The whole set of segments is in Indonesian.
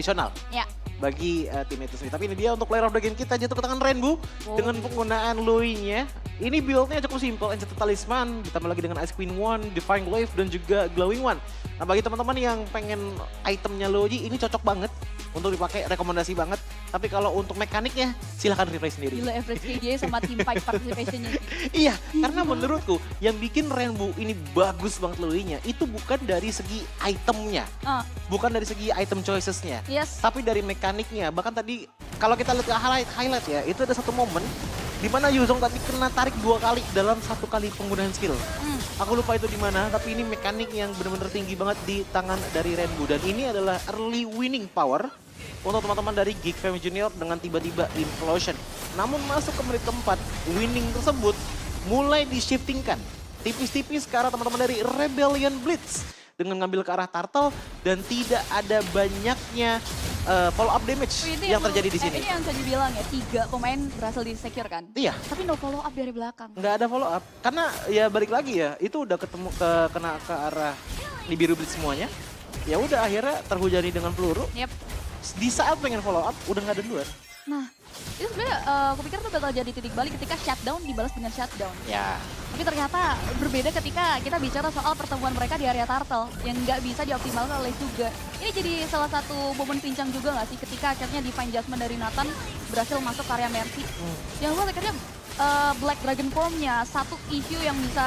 tradisional Ya. bagi tim itu sendiri. Tapi ini dia untuk player of the game kita jatuh ke tangan Rainbow dengan penggunaan Lui-nya. Ini build-nya cukup simpel, Enchanted Talisman, ditambah lagi dengan Ice Queen One, Divine Wave, dan juga Glowing One. Nah bagi teman-teman yang pengen itemnya Lui, ini cocok banget untuk dipakai, rekomendasi banget. Tapi kalau untuk mekaniknya, silahkan replay sendiri. Gila average KJ sama teamfight participationnya. Iya, karena menurutku yang bikin Rainbow ini bagus banget Lui-nya, itu bukan dari segi itemnya. Bukan dari segi item choicesnya. Yes. Tapi dari mekaniknya, bahkan tadi kalau kita lihat ke highlight ya, itu ada satu momen di mana Yuzong tadi kena tarik 2 kali dalam 1 kali penggunaan skill. Aku lupa itu di mana, tapi ini mekanik yang benar-benar tinggi banget di tangan dari Rainbow. Dan ini adalah early winning power untuk teman-teman dari Geek Fam Junior dengan tiba-tiba implosion. Namun masuk ke menit keempat, winning tersebut mulai di-shiftingkan tipis-tipis ke arah teman-teman dari Rebellion Blitz dengan ngambil ke arah Turtle dan tidak ada banyaknya follow up damage yang terjadi di sini. Ini yang saya bilang ya, 3 pemain berhasil di-secure kan. Iya. Tapi no follow up dari belakang. Nggak ada follow up karena ya balik lagi ya, itu udah kena ke arah di biru blitz semuanya. Ya udah akhirnya terhujani dengan peluru. Yep. Di saat pengen follow up udah nggak ada duluan. Nah, itu sebenarnya aku pikir tuh bakal jadi titik balik ketika shutdown dibalas dengan shutdown. Ya. Tapi ternyata berbeda ketika kita bicara soal pertemuan mereka di area Turtle yang nggak bisa dioptimalkan oleh juga. Ini jadi salah satu momen pincang juga nggak sih ketika akhirnya Divine Judgment dari Nathan berhasil masuk ke area Mercy. Yang luar akhirnya Black Dragon Form-nya, satu issue yang bisa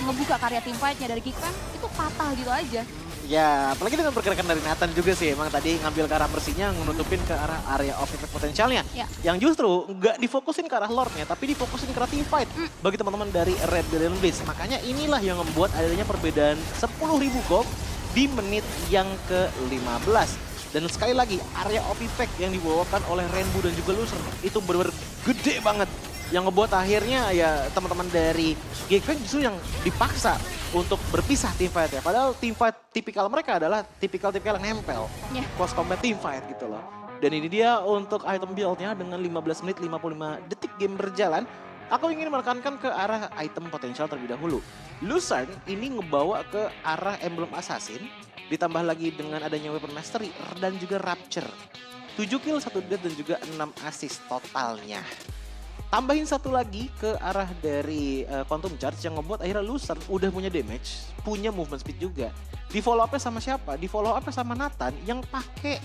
ngebuka karya teamfight-nya dari Geekfam itu patah gitu aja. Ya, apalagi dengan pergerakan dari Nathan juga sih. Emang tadi ngambil ke arah Mercy-nya, nutupin ke arah area of effect potensialnya. Ya. Yang justru nggak difokusin ke arah Lord-nya, tapi difokusin ke arah team fight. Bagi teman-teman dari Rebellion Blitz. Makanya inilah yang membuat adanya perbedaan 10.000 gold di menit yang ke-15. Dan sekali lagi, area of effect yang dibawakan oleh Rainbow dan juga Loser itu benar-benar gede banget. Yang ngebuat akhirnya ya teman-teman dari Geekfam justru yang dipaksa untuk berpisah teamfight ya. Padahal teamfight tipikal mereka adalah tipikal yang nempel. Close combat teamfight gitu loh. Dan ini dia untuk item build-nya dengan 15 menit 55 detik game berjalan. Aku ingin menekankan ke arah item potensial terlebih dahulu. Lucerne ini ngebawa ke arah Emblem Assassin. Ditambah lagi dengan adanya Weapon Mastery dan juga Rapture. 7 kill, 1 death dan juga 6 assist totalnya. Tambahin satu lagi ke arah dari Quantum Charge yang ngebuat akhirnya Lucerne udah punya damage, punya movement speed juga. Di follow up-nya sama siapa? Di follow up-nya sama Nathan yang pakai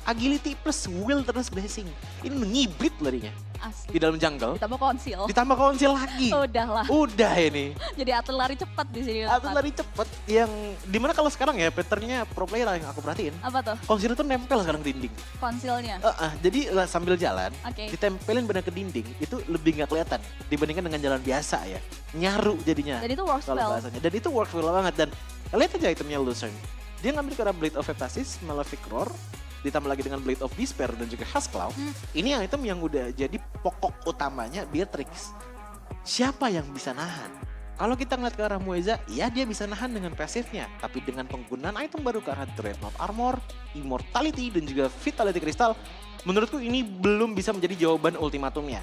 agility plus wilderness blessing. Ini ngibrit larinya. Asli. Di dalam jungle. Ditambah konsil. Ditambah konsil lagi. Udahlah. Udah ini. Jadi atlet lari cepat di sini. Atlet lari cepat yang dimana kalau sekarang ya patternnya pro player yang aku perhatiin. Apa tuh? Konsil itu nempel sekarang di dinding. Konsilnya. Jadi sambil jalan, Oke. ditempelin benar ke dinding, itu lebih nggak kelihatan dibandingkan dengan jalan biasa ya. Nyaru jadinya. Dan itu works kalau well. bahasanya. Dan itu works well banget. Dan lihat aja itemnya Lucerne. Dia ngambil ke arah Blade of Hephaestus, Malefic Roar, ditambah lagi dengan Blade of Despair dan juga Huskclaw. Ini item yang udah jadi pokok utamanya Beatrix. Siapa yang bisa nahan? Kalau kita ngeliat ke arah Mueza, ya dia bisa nahan dengan pasifnya. Tapi dengan penggunaan item baru ke arah Dreadnought Armor, Immortality, dan juga Vitality Crystal, menurutku ini belum bisa menjadi jawaban ultimatumnya.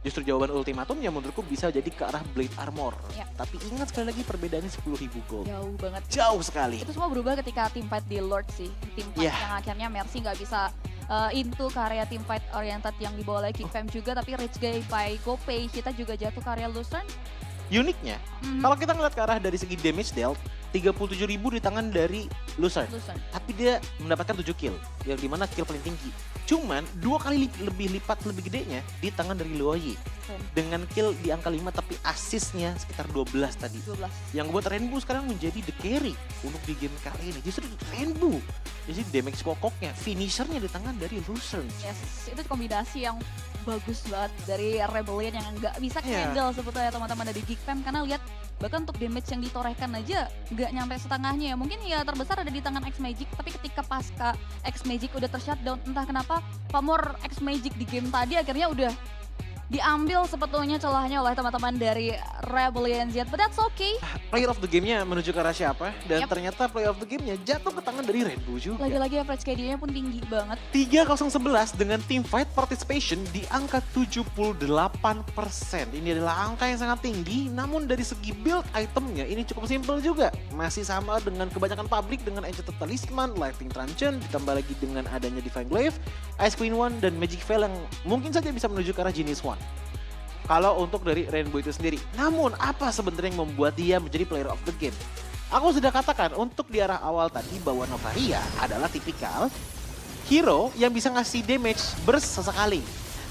Justru jawaban ultimatumnya menurutku bisa jadi ke arah Blade Armor. Ya. Tapi ingat sekali lagi perbedaannya 10.000 gold. Jauh banget. Jauh sekali. Itu semua berubah ketika teamfight di Lord sih. Teamfight yang akhirnya Mercy nggak bisa into ke area teamfight oriented yang dibawa oleh Geekfam juga. Tapi Rich Guy by GoPay kita juga jatuh ke area Lucerne. Uniknya, kalau kita ngeliat ke arah dari segi damage dealt, 37.000 di tangan dari Lucerne. Tapi dia mendapatkan 7 kill, yang dimana kill paling tinggi. Cuman 2 kali lebih lipat lebih gedenya di tangan dari Luoyi. Dengan kill di angka 5 tapi assistnya sekitar 12 tadi. 12. Yang buat Rainbow sekarang menjadi the carry untuk di game kali ini. Justru Rainbow. Jadi damage pokoknya, finishernya di tangan dari Lucerne. Yes, itu kombinasi yang bagus banget dari Rebellion yang nggak bisa handle sebetulnya teman-teman dari Geekfam. Karena lihat bahkan untuk damage yang ditorehkan aja nggak nyampe setengahnya ya. Mungkin ya terbesar ada di tangan X-Magic, tapi ketika pasca X-Magic udah tershutdown, entah kenapa pamor X-Magic di game tadi akhirnya udah diambil sebetulnya celahnya oleh teman-teman dari Rebellion Z, but that's okay. Player of the game-nya menuju ke arah siapa? Dan Yep. ternyata player of the game-nya jatuh ke tangan dari Rainbow juga. Lagi-lagi average KD-nya pun tinggi banget. 3-0-11 dengan team fight participation di angka 78%. Ini adalah angka yang sangat tinggi, namun dari segi build itemnya ini cukup simpel juga. Masih sama dengan kebanyakan public dengan Enchanted Talisman, Lightning Truncheon, ditambah lagi dengan adanya Divine Glaive, Ice Queen One, dan Magic Veil yang mungkin saja bisa menuju ke arah Genius One. Kalau untuk dari Rainbow itu sendiri. Namun apa sebenarnya yang membuat dia menjadi player of the game? Aku sudah katakan untuk di arah awal tadi bahwa Novaria adalah tipikal hero yang bisa ngasih damage burst sesekali.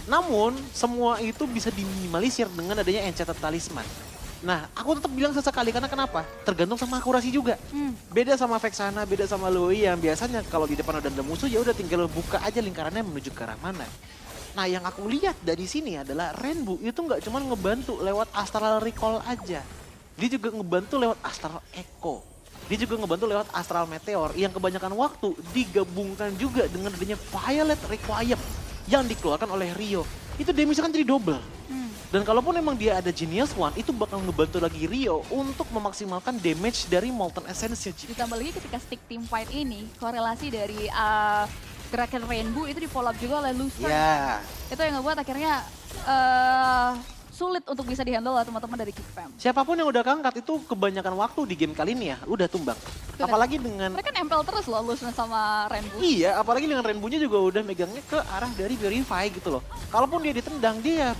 Namun semua itu bisa diminimalisir dengan adanya Enchanted Talisman. Nah, aku tetap bilang sesekali karena kenapa? Tergantung sama akurasi juga. Beda sama Vexana, beda sama Loi yang biasanya kalau di depan udah ada musuh ya udah tinggal buka aja lingkarannya menuju ke arah mana. Nah, yang aku lihat dari sini adalah Rainbow itu nggak cuma ngebantu lewat Astral Recall aja. Dia juga ngebantu lewat Astral Echo. Dia juga ngebantu lewat Astral Meteor yang kebanyakan waktu digabungkan juga dengan adanya Violet Requiem yang dikeluarkan oleh Rio. Itu damage kan jadi double. Dan kalaupun emang dia ada Genius One, itu bakal ngebantu lagi Rio untuk memaksimalkan damage dari Molten Essence. Ditambah lagi ketika stick team fight ini, korelasi dari gerakan Rainbow itu di follow up juga oleh Lucerne. Ya. Itu yang ngebuat akhirnya sulit untuk bisa dihandle oleh teman-teman dari Kickfam. Siapapun yang udah keangkat itu kebanyakan waktu di game kali ini ya udah tumbang. Betul. Apalagi dengan Mereka nempel terus loh Lucerne sama Rainbow. iya, apalagi dengan Rainbow-nya juga udah megangnya ke arah dari Purify gitu loh. Kalaupun dia ditendang, dia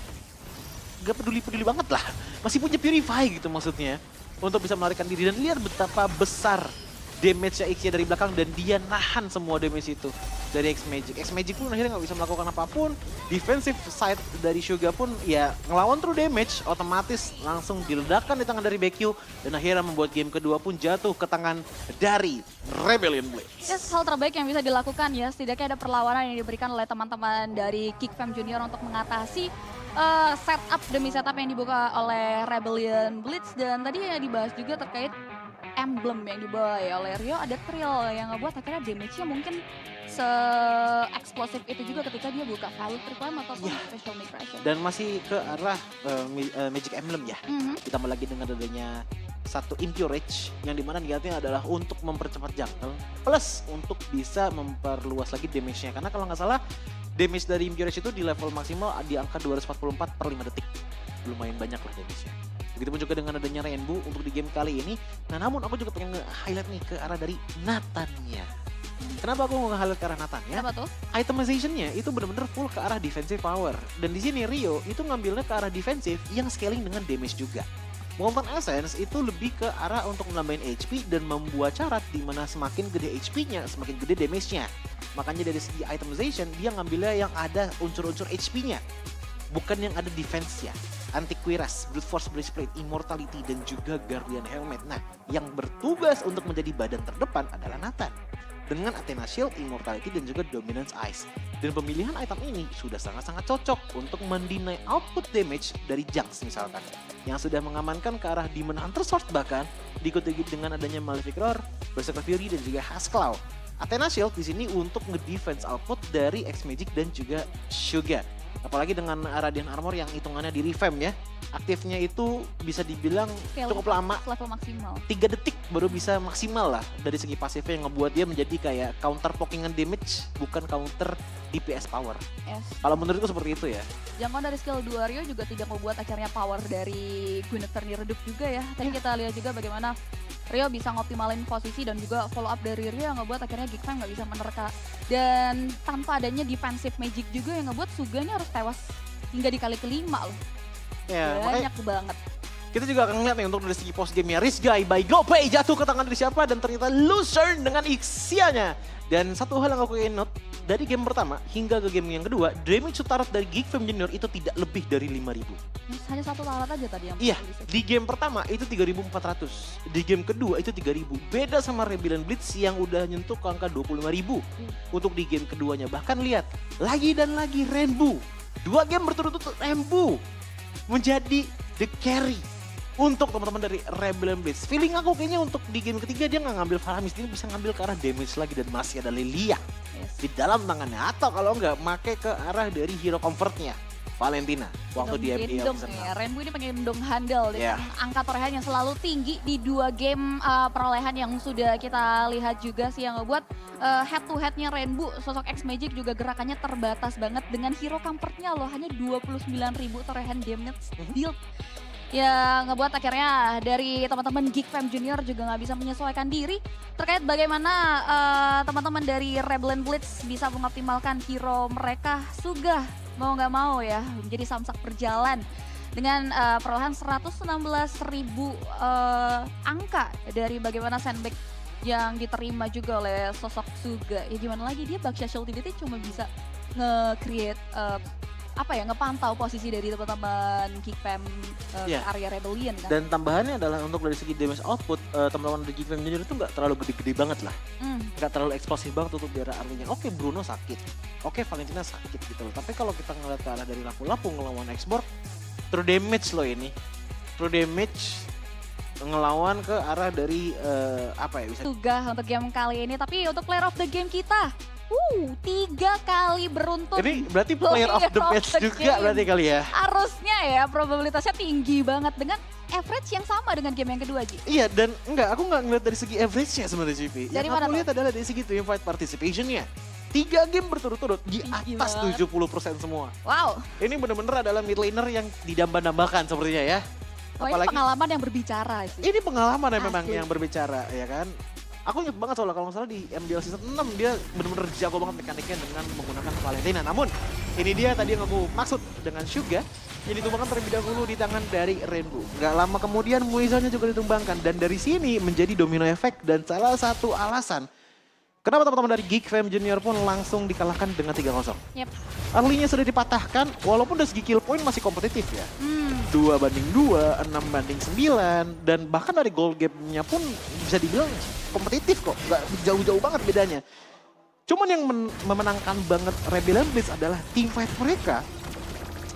gak peduli-peduli banget lah. Masih punya Purify gitu maksudnya. Untuk bisa melarikan diri dan lihat betapa besar damage-nya Ixia dari belakang dan dia nahan semua damage itu dari X-Magic. X-Magic pun akhirnya gak bisa melakukan apapun. Defensive side dari Suga pun ya ngelawan true damage, otomatis langsung diledakkan di tangan dari BQ dan akhirnya membuat game kedua pun jatuh ke tangan dari Rebellion Blitz. Yes, hal terbaik yang bisa dilakukan ya, setidaknya ada perlawanan yang diberikan oleh teman-teman dari Kickfam Junior untuk mengatasi setup demi setup yang dibuka oleh Rebellion Blitz. Dan tadi yang dibahas juga terkait emblem yang dibawa oleh Rio, ada Trill yang ngebuat akhirnya damage-nya mungkin se-eksplosif itu juga ketika dia buka Violet Requiem ataupun Special Migration. Dan masih ke arah Magic Emblem ya. Ditambah lagi dengan adanya satu Impure Rage yang dimana niatnya adalah untuk mempercepat jungle plus untuk bisa memperluas lagi damage-nya. Karena kalau nggak salah damage dari Impure Rage itu di level maksimal di angka 244 per 5 detik. Lumayan banyak lah damage-nya. Begitupun juga dengan adanya Rainbow untuk di game kali ini. Nah namun aku juga pengen nge-highlight nih ke arah dari Nathan-nya. Kenapa aku mau nge-highlight ke arah Nathan-nya? Kenapa tuh? Itemization-nya itu benar-benar full ke arah defensive power. Dan di sini Rio itu ngambilnya ke arah defensive yang scaling dengan damage juga. Molten Essence itu lebih ke arah untuk menambahin HP dan membuat syarat di mana semakin gede HP-nya, semakin gede damage-nya. Makanya dari segi itemization, dia ngambilnya yang ada unsur-unsur HP-nya. Bukan yang ada defense-nya. Antiquiras, Brute Force Breastplate, Immortality, dan juga Guardian Helmet. Nah, yang bertugas untuk menjadi badan terdepan adalah Nathan. Dengan Athena Shield, Immortality, dan juga Dominance Ice. Dan pemilihan item ini sudah sangat-sangat cocok untuk mendinai output damage dari Jinx misalkan. Yang sudah mengamankan ke arah Demon Hunter Sword bahkan, diikuti dengan adanya Malefic Roar, Berserker Fury, dan juga Hasclaw. Athena Shield di sini untuk nge-defense output dari X-Magic dan juga Suga. Apalagi dengan Radiant Armor yang hitungannya di revamp ya. Aktifnya itu bisa dibilang cukup lama. Level maksimal. 3 detik baru bisa maksimal lah dari segi pasifnya yang ngebuat dia menjadi kayak counter pokingan damage, bukan counter DPS power. Yes. Kalau menurutku seperti itu ya. Jangkauan dari skill 2 Rio juga tidak membuat akhirnya power dari Guinevere redup juga ya. Tadi kita lihat juga bagaimana Rio bisa ngoptimalin posisi dan juga follow up dari Rio yang ngebuat akhirnya Geekfam nggak bisa menerka. Dan tanpa adanya defensive magic juga yang ngebuat Suganya harus tewas hingga di kali kelima loh. Ya, makanya Banyak banget. kita juga akan ngeliat nih untuk dari segi post game-nya. Rizgai by GoPay jatuh ke tangan dari siapa dan ternyata Lucerne dengan Ixia-nya. Dan satu hal yang aku ingin note, dari game pertama hingga ke game yang kedua, damage setarat dari Geekfam Junior itu tidak lebih dari 5.000. Hanya satu lalat aja tadi yang Iya, perlu di-save. di game pertama itu 3.400. Di game kedua itu 3.000. Beda sama Rebellion Blitz yang udah nyentuh ke angka 25.000. Untuk di game keduanya. Bahkan lihat, lagi dan lagi Rainbow. 2 game berturut-turut Rainbow menjadi the carry untuk teman-teman dari Rebellion Blitz. Feeling aku kayaknya untuk di game ketiga dia nggak ngambil Faramis, dia bisa ngambil ke arah damage lagi dan masih ada Lilia Yes. di dalam tangannya. Atau kalau nggak, make ke arah dari hero comfortnya. Valentina waktu di MPL Gendong season ya. 6. Rainbow ini pengen handle dengan angka torehan yang selalu tinggi di 2 game perolehan yang sudah kita lihat juga sih yang ngebuat head to headnya Rainbow sosok X Magic juga gerakannya terbatas banget dengan hero comfortnya loh hanya 29.000 torehan damage build. Ya ngebuat akhirnya dari teman-teman Geek Fam Junior juga nggak bisa menyesuaikan diri terkait bagaimana teman-teman dari Rebel and Blitz bisa mengoptimalkan hero mereka. Sugah mau nggak mau ya menjadi samsak berjalan dengan perolehan 116.000 angka dari bagaimana sandbag yang diterima juga oleh sosok Sugah. Ya gimana lagi dia Baksha Utility cuma bisa nge-create ngepantau posisi dari teman-teman Geek Fam area Rebellion kan. Dan tambahannya adalah untuk dari segi damage output, teman-teman dari Geek Fam Junior itu nggak terlalu gede-gede banget lah. Nggak terlalu eksplosif banget untuk daerah artinya. Oke, Bruno sakit, oke Valentina sakit gitu loh. Tapi kalau kita ngeliat ke arah dari Lapu-Lapu ngelawan Xborg, true damage loh ini. True damage ngelawan ke arah dari bisa Sugah untuk game kali ini. Tapi untuk player of the game kita 3 kali beruntun. ini berarti player of the match juga berarti kali ya. Harusnya ya probabilitasnya tinggi banget dengan average yang sama dengan game yang kedua, Ji. Iya, dan aku nggak ngeliat dari segi average-nya sebenarnya GP. Dari Yang mana aku lihat adalah dari segi team fight participation-nya. 3 game berturut-turut di Tinggi atas banget. 70% semua. Wow. Ini bener-bener adalah mid laner yang didambah-dambakan sepertinya ya. Oh, ini pengalaman yang berbicara sih. Ini pengalaman yang memang Asli. yang berbicara ya kan. Aku ingat banget soalnya kalau nggak salah di MBL season 6 dia bener-bener jago banget mekaniknya dengan menggunakan Valentina. Namun ini dia tadi yang aku maksud dengan Sugah yang ditumbangkan terlebih dahulu di tangan dari Rainbow. Gak lama kemudian Muizanya juga ditumbangkan dan dari sini menjadi domino effect dan salah satu alasan kenapa teman-teman dari Geek Fam Junior pun langsung dikalahkan dengan 3-0. Yep. Early-nya sudah dipatahkan walaupun dari segi kill point masih kompetitif ya. 2-2, 6-9, dan bahkan dari goal gap-nya pun bisa dibilang kompetitif kok, nggak jauh-jauh banget bedanya. Cuman yang memenangkan banget Rebel and Blitz adalah team fight mereka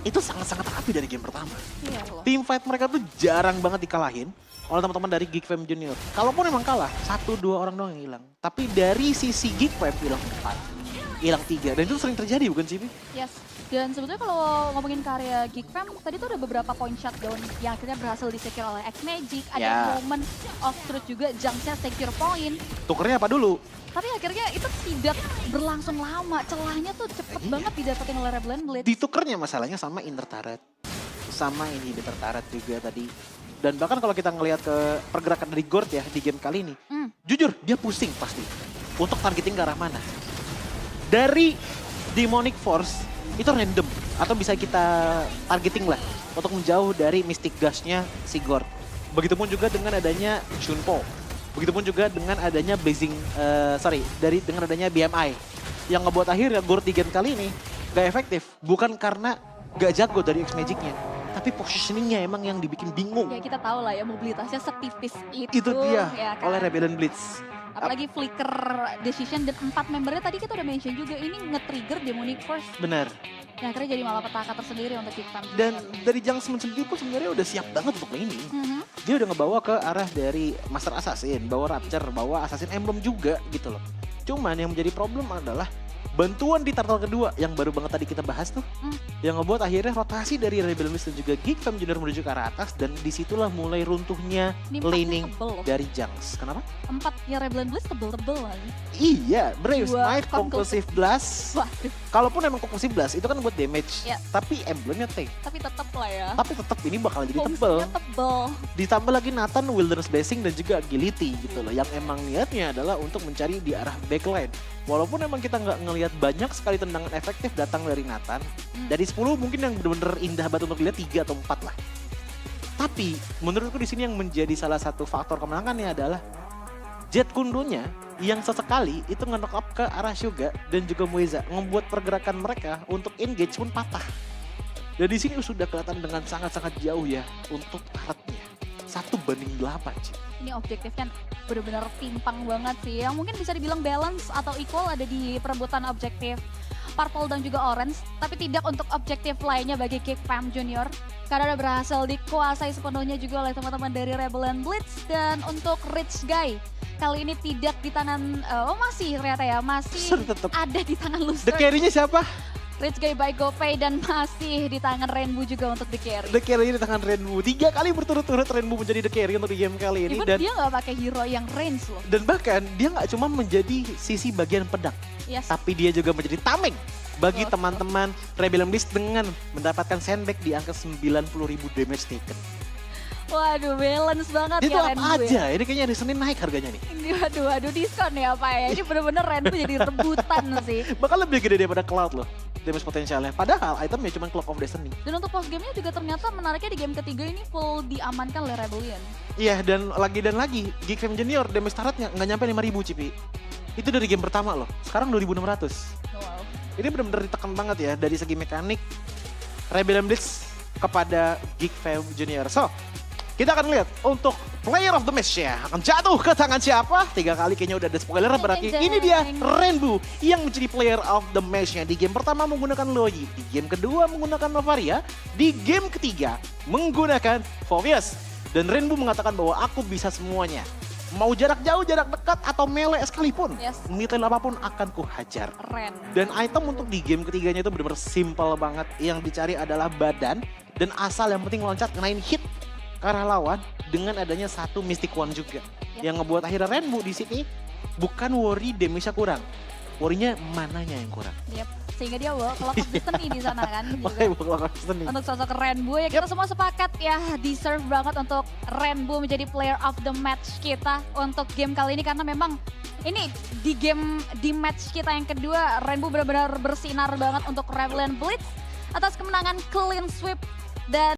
itu sangat-sangat api dari game pertama. Iya loh. Team fight mereka tuh jarang banget dikalahin oleh teman-teman dari Geek Fam Junior. Kalaupun emang kalah, 1-2 orang doang yang hilang. Tapi dari sisi Geek Fam hilang 4, hilang 3, dan itu sering terjadi bukan sih? Yes. Dan sebetulnya kalau ngomongin karya Geek Fam, tadi tuh ada beberapa point shutdown yang akhirnya berhasil di-secure oleh X Magic. Ada moment of truth juga, Jungsia secure point. Tukernya apa dulu? Tapi akhirnya itu tidak berlangsung lama. Celahnya tuh cepet banget didapetin oleh Rebel and Blitz. Ditukernya masalahnya sama Inner Turret. Sama inhibitor turret juga tadi. Dan bahkan kalau kita ngelihat ke pergerakan dari Gord ya di game kali ini. Jujur, dia pusing pasti. Untuk targeting ke arah mana. Dari Demonic Force itu random atau bisa kita targeting lah untuk menjauh dari Mystic Gush-nya si Gord. Begitupun juga dengan adanya Shunpo. Begitupun juga dengan adanya dengan adanya BMI yang ngebuat akhirnya Gord di game kali ini gak efektif. Bukan karena gak jago dari X Magic-nya, tapi positioning-nya emang yang dibikin bingung. Ya kita tahu lah ya mobilitasnya setipis itu. Itu dia ya kan? oleh Rebel and Blitz. Apalagi flicker decision dan 4 membernya tadi kita udah mention juga ini nge-trigger Demonic Force. Bener. Yang akhirnya jadi malapetaka tersendiri untuk Geek Fam. Dan dari Jungsman sendiri pun sebenarnya udah siap banget untuk laning. Dia udah ngebawa ke arah dari Master Assassin, bawa Rapture, bawa Assassin Emblem juga gitu loh. Cuman yang menjadi problem adalah bantuan di turtle kedua yang baru banget tadi kita bahas tuh. Yang ngebuat akhirnya rotasi dari Rebel Mist dan juga Geek Fam Junior menuju ke arah atas. Dan disitulah mulai runtuhnya Ini empatnya laning tebel loh. dari Junks. Kenapa? 4 ya Rebel and Blitz tebel-tebel lagi. Iya, Brave Dua Smite, Conclusive Blast. Waduh, Kalaupun emang Conclusive Blast itu kan buat damage. Ya. Tapi emblemnya tank. tapi tetep lah ya. Tapi tetap ini bakal jadi tebel. Fungsinya tebel. Ditambah lagi Nathan, Wilderness Blessing dan juga Agility gitu loh. Yang emang niatnya adalah untuk mencari di arah backline. Walaupun emang kita nggak ngelihat banyak sekali tendangan efektif datang dari Nathan. Dari 10 mungkin yang bener-bener indah banget untuk dilihat 3 atau 4 lah. Tapi menurutku di sini yang menjadi salah satu faktor kemenangannya adalah Jet Kundonya yang sesekali itu nge-knock up ke arah Sugah dan juga Muiza. Membuat pergerakan mereka untuk engage pun patah. Dan di sini sudah kelihatan dengan sangat-sangat jauh ya untuk turretnya. 1-8 sih. Ini objektif kan benar-benar timpang banget sih. Yang mungkin bisa dibilang balance atau equal ada di perebutan objektif Purple dan juga Orange. Tapi tidak untuk objektif lainnya bagi Geek Fam Junior. Karena udah berhasil dikuasai sepenuhnya juga oleh teman-teman dari Rebel and Blitz. Dan untuk Rich Guy, kali ini tidak di tangan, masih ternyata ya, masih Tetep. ada di tangan The loser. carry-nya siapa? Rich Guy by GoPay dan masih di tangan Rainbow juga untuk the carry. The carry di tangan Rainbow. 3 kali berturut-turut Rainbow menjadi the carry untuk di game kali ini. Even Dan dia nggak pakai hero yang range loh. dan bahkan dia nggak cuma menjadi sisi bagian pedang. Yes. Tapi dia juga menjadi tameng bagi Betul. teman-teman Rebellion Blitz dengan mendapatkan sandbag di angka 90.000 damage taken. Waduh, balance banget Itu ya apa Rainbow aja? ya. Ini kayaknya hari Senin naik harganya nih. Ini waduh diskon ya Pak ya. Ini bener-bener Rainbow jadi rebutan sih. Bahkan lebih gede daripada Cloud loh. Damage potensialnya. Padahal itemnya cuma Clock of Destiny. Dan untuk post gamenya juga ternyata menariknya di game ketiga ini full diamankan oleh Rebellion. Iya, dan lagi Geek Fam Junior damage turretnya nggak nyampe 5.000 Cipi. Itu dari game pertama loh. Sekarang 2.600. Wow. Ini benar-benar ditekan banget ya dari segi mekanik Rebellion Blitz kepada Geek Fam Junior. So, kita akan lihat untuk player of the match ya akan jatuh ke tangan siapa. 3 kali kayaknya udah ada spoiler, berarti ini dia Rainbow yang menjadi player of the match-nya. Di game pertama menggunakan Loyi, di game kedua menggunakan Novaria, di game ketiga menggunakan Phoveus. Dan Rainbow mengatakan bahwa aku bisa semuanya. Mau jarak jauh, jarak dekat, atau melee sekalipun. Yes. Detail apapun akan ku hajar. Keren. Dan item untuk di game ketiganya itu benar-benar simple banget. Yang dicari adalah badan dan asal yang penting loncat kenain hit ke arah lawan dengan adanya satu Mystic Wand juga. Yang ngebuat akhirnya Rainbow di sini bukan worry damage-nya kurang. Worry-nya mananya yang kurang. Yep. Sehingga dia bawa Clock of Destiny di sana kan. Makanya Juga. bakal Destiny. Untuk sosok Rainbow ya kita semua sepakat ya deserve banget untuk Rainbow menjadi player of the match kita untuk game kali ini karena memang ini di match kita yang kedua Rainbow benar-benar bersinar banget untuk Rebellion Blitz atas kemenangan clean sweep dan